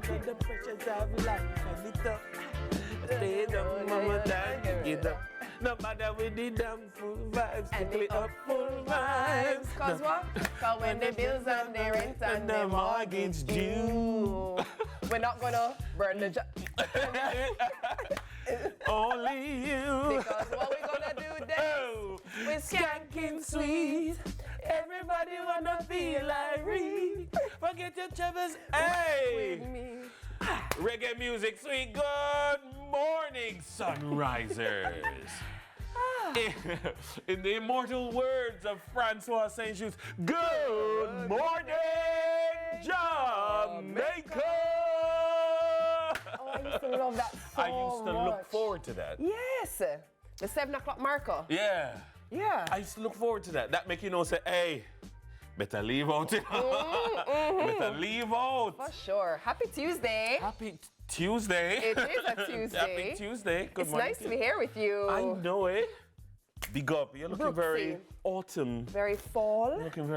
under the pressures of life and it up. Stay down, mama, time, get up. No matter with the damn full vibes, And strictly the up full vibes. Cause what? Cause when the bills and the rent and the mortgage due, we're not gonna burn the Only you. because what we gonna do then? We're Skanking sweet. Everybody wanna feel like Reed. Forget your troubles. Hey! with me. Reggae music, sweet. Good morning, sunrisers. In the immortal words of Francois Saint-Just, good morning, Jamaica. Oh, I used to love that so I used to much. look forward to that. Yes, the 7 o'clock marker. Yeah. Yeah. I used to look forward to that. That make you know, say, hey, better leave out. Better leave out. For sure. Happy Tuesday. Happy Tuesday. It is a Tuesday. Happy Tuesday. Good It's morning. nice to be here with you. I know it. Big up. You're looking very Brooksy. autumn. Very fall. You're looking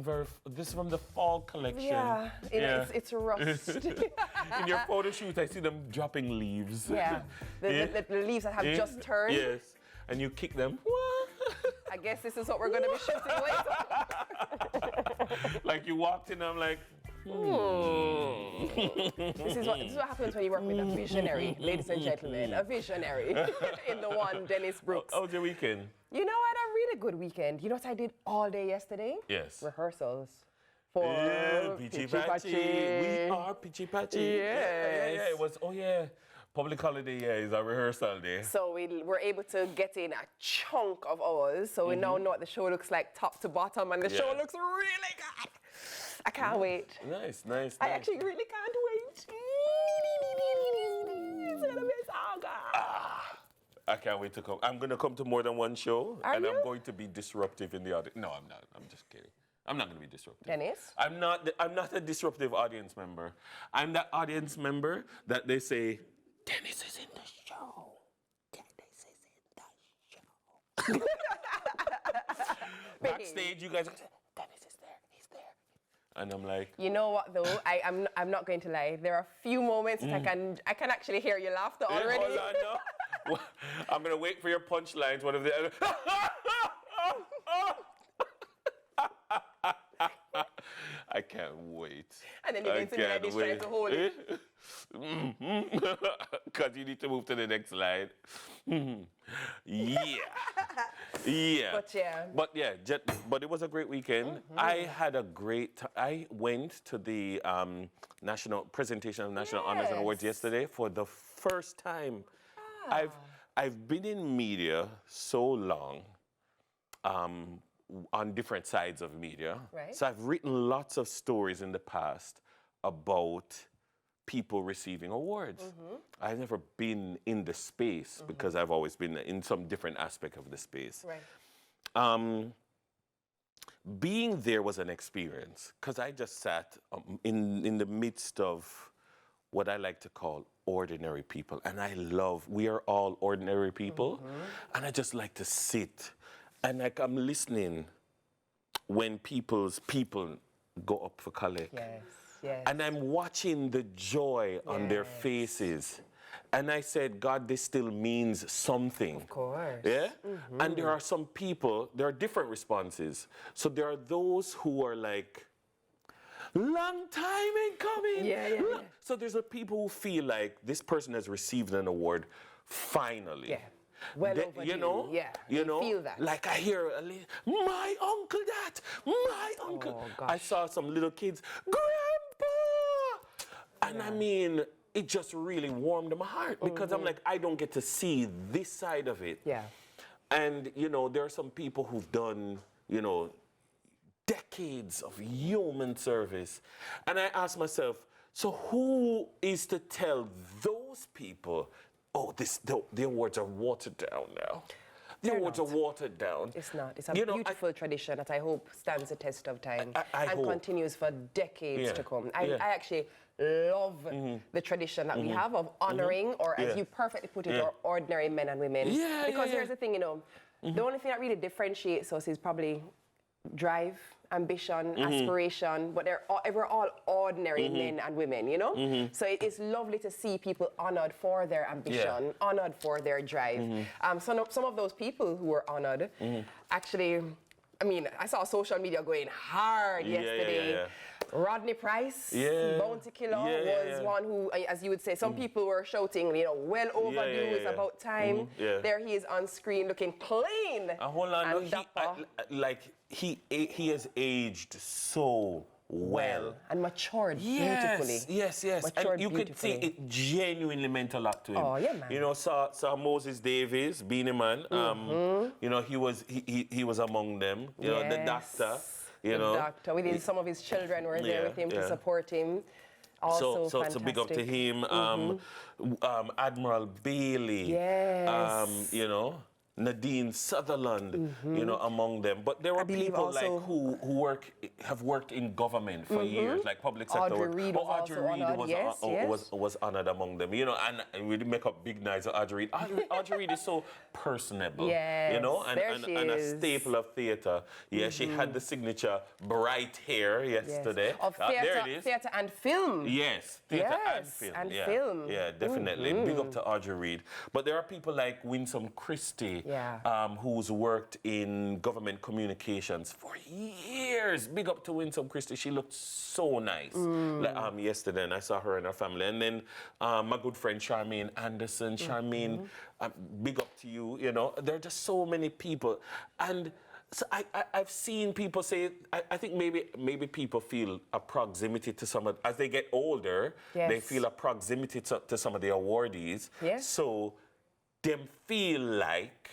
very. This is from the fall collection. Yeah, it's rust. In your photo shoot, I see them dropping leaves. Yeah, the leaves that have just turned. Yes, and you kick them. I guess this is what we're going to be shooting later. Like you walked in, I'm like, This is what happens when you work with a visionary, ladies and gentlemen, a visionary in the one, Dennis Brooks. How's your weekend? You know, I had a really good weekend. You know what I did all day yesterday? Yes. Rehearsals for Pichi Pachi. We are Pichi Pachi. Yeah. It was, public holiday, is a rehearsal day. So we were able to get in a chunk of hours. So we now know what the show looks like top to bottom, and the show looks really good. I can't wait. Nice. I actually really can't wait. It's gonna be so good. I can't wait to come. I'm going to come to more than one show, and I'm going to be disruptive in the audience. No, I'm not. I'm just kidding. I'm not going to be disruptive. Dennis? I'm not a disruptive audience member. I'm that audience member that they say, Dennis is in the show. Dennis is in the show. Backstage, you guys are saying, Dennis is there. He's there. And I'm like, You know what though? I'm not going to lie. There are a few moments that I can actually hear your laughter already. hold on, no. I'm going to wait for your punchlines. What if they... I can't wait. And then you're going to be ready trying to hold it. Because you need to move to the next slide. Yeah. But it was a great weekend. I had a great I went to the national presentation of National Honors and Awards yesterday for the first time. I've been in media so long. On different sides of media. Right. So I've written lots of stories in the past about people receiving awards. I've never been in the space because I've always been in some different aspect of the space. Right. Being there was an experience because I just sat in the midst of what I like to call ordinary people. And we are all ordinary people. And I just like to sit. And like I'm listening when people's people go up for collect. Yes. And I'm watching the joy on their faces. And I said, God, this still means something. Of course. Yeah? And there are some people, there are different responses. So there are those who are like, long time in coming. Yeah. So there's the people who feel like this person has received an award finally. Yeah. Well overdue. You know, feel that. like I hear my uncle that, my uncle. Oh, gosh. I saw some little kids, Grandpa! And I mean, it just really warmed my heart because I'm like, I don't get to see this side of it. Yeah. And, you know, there are some people who've done, you know, decades of human service. And I ask myself, so who is to tell those people, the awards are watered down now? The awards are watered down. It's not. It's a beautiful tradition that I hope stands the test of time and hope. Continues for decades to come. I actually love the tradition that we have of honoring, or as you perfectly put it, our ordinary men and women. Because here's the thing, you know, the only thing that really differentiates us is probably drive ambition, aspiration, but we're all ordinary men and women, you know? So it is lovely to see people honored for their ambition, honored for their drive. Some of those people who were honored actually, I mean, I saw social media going hard yesterday. Rodney Price, Bounty Killer, was one who, as you would say, some people were shouting, you know, well overdue, it's about time. There he is on screen looking clean. Hold on, he has aged so well. And matured beautifully. Yes. Matured and you could see it genuinely meant a lot to him. Oh, yeah, man. You know, saw Moses Davis, Beanie Man. You know, he was among them. You know, the doctor. You know, doctor. Some of his children were there with him to support him. Also so big up to him. Admiral Bailey. Yes. You know, Nadine Sutherland, you know, among them. But there were people like who have worked in government for years, like public sector. Audrey Reed was honored among them. You know, and we make up big nights of Audrey Reed. Audrey Reed is so personable, you know, and a staple of theatre. Yeah, she had the signature bright hair yesterday. Of there it is. Theatre and film. Yes, theatre and film. Yeah, definitely. Big up to Audrey Reed. But there are people like Winsome Christie, who's worked in government communications for years. Big up to Winsome Christie. She looked so nice. Like, yesterday, and I saw her and her family. And then my good friend Charmaine Anderson. Charmaine, big up to you. You know, there are just so many people. And so I've seen people say, I think maybe people feel a proximity to some of, as they get older, they feel a proximity to some of the awardees. So them feel like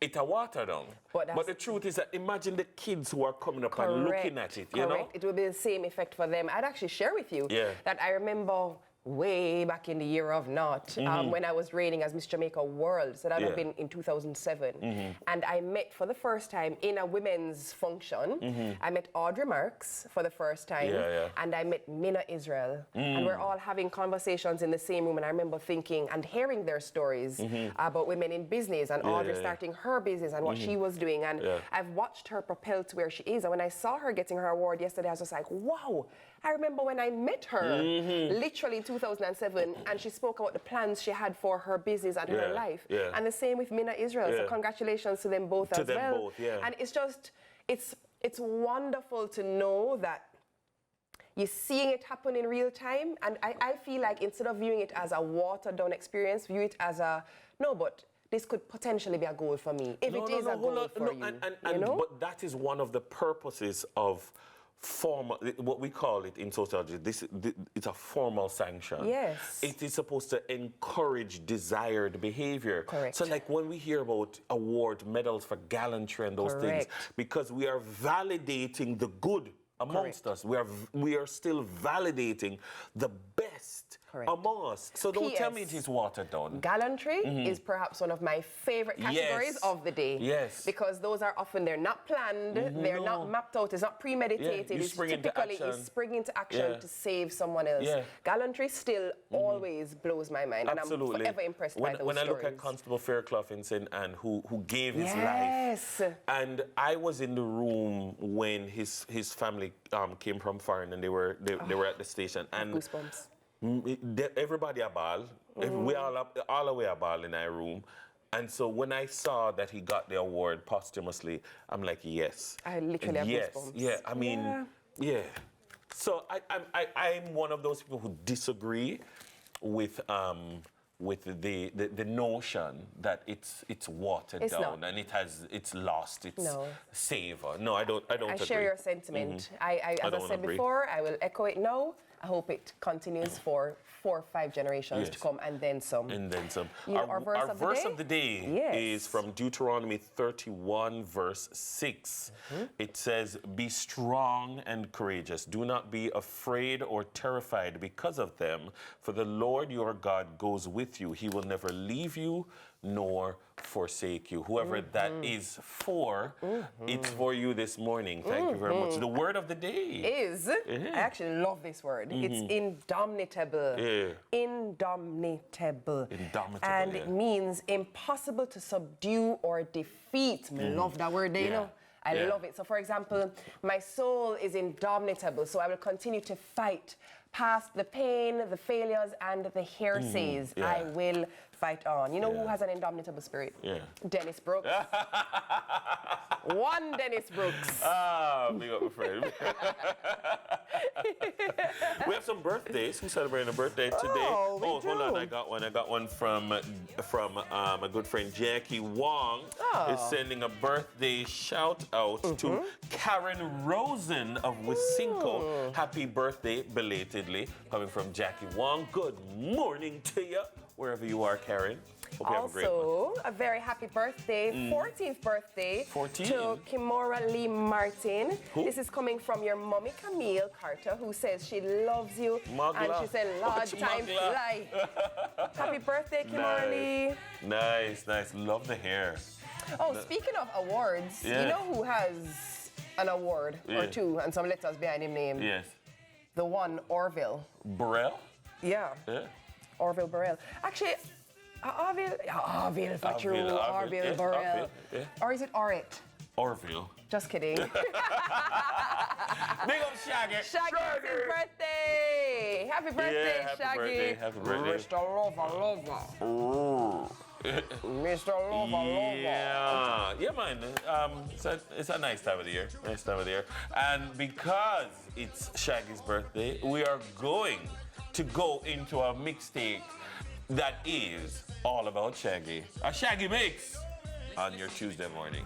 it's a water down. But the truth is that imagine the kids who are coming up and looking at it, you know? It will be the same effect for them. I'd actually share with you that I remember way back in the year of naught, when I was reigning as Miss Jamaica World. So that would have been in 2007. And I met for the first time in a women's function. I met Audrey Marks for the first time. And I met Mina Israel. And we're all having conversations in the same room. And I remember thinking and hearing their stories about women in business and Audrey starting her business and what she was doing. And I've watched her propel to where she is. And when I saw her getting her award yesterday, I was just like, wow. I remember when I met her, literally in 2007, and she spoke about the plans she had for her business and her life. And the same with Mina Israel. So congratulations to them both as well. And it's just, it's wonderful to know that you're seeing it happen in real time. And I feel like instead of viewing it as a watered down experience, view it as a, no, but this could potentially be a goal for me. If it is a goal for you, you know? But that is one of the purposes of formal, what we call it in sociology, it's a formal sanction. Yes. It is supposed to encourage desired behavior. Correct. So like when we hear about award medals for gallantry and those things, because we are validating the good amongst us. We are still validating the best among us. So don't tell me it is watered down. Gallantry is perhaps one of my favorite categories of the day. Yes. Because those are often, they're not planned, they're not mapped out, it's not premeditated. It's typically spring into action to save someone else. Gallantry still always blows my mind. Absolutely. And I'm forever impressed by those When I stories. look at Constable Fairclough in St. Anne, who gave his life. And I was in the room when his family came from foreign and they were at the station. And goosebumps. Everybody a ball. We all the way a ball in our room. And so when I saw that he got the award posthumously, I'm like, yes. I literally have goosebumps. Yeah, I mean, So I'm one of those people who disagree with the notion that it's watered down and it's lost its savor. No, I don't agree. I share your sentiment. As I said before, I will echo it now. I hope it continues for 4 or 5 generations to come, and then some. And then some. Our verse of the day is from Deuteronomy 31, verse 6. It says, "Be strong and courageous. Do not be afraid or terrified because of them, for the Lord your God goes with you. He will never leave you nor forsake you." Whoever that is for, it's for you this morning. Thank you very much. The word of the day is, I actually love this word. It's indomitable. Indomitable. And it means impossible to subdue or defeat. I love that word, you know. I love it. So, for example, my soul is indomitable, so I will continue to fight past the pain, the failures, and the heresies. I will fight on. You know who has an indomitable spirit? Dennis Brooks. One Dennis Brooks. Ah, big up my friend. We have some birthdays. Who's celebrating a birthday today? Oh, we hold on. I got one from my good friend Jackie Wong. Is sending a birthday shout out to Karen Rosen of Wysinco. Happy birthday belatedly, coming from Jackie Wong. Good morning to you, wherever you are, Karen. Hope you have a great one. Also, a very happy birthday, 14th birthday to Kimora Lee Martin. Who? This is coming from your mommy Camille Carter, who says she loves you. Magla. And she said, Lord, time fly. Happy birthday, Kimora Lee. Nice. Love the hair. Oh, speaking of awards, you know who has an award or two and some letters behind his name? Yes. The one, Orville. Burrell? Yeah. Orville Burrell. Actually, Orville, for true. Orville Burrell. Or is it Orit? Orville. Just kidding. Big up Shaggy. Shaggy's birthday. Happy birthday, Shaggy. Happy birthday. Mr. Lover. Ooh. Mr. Lover. Yeah, man. It's a nice time of the year. And because it's Shaggy's birthday, we are going to go into a mixtape that is all about Shaggy. A Shaggy mix on your Tuesday morning.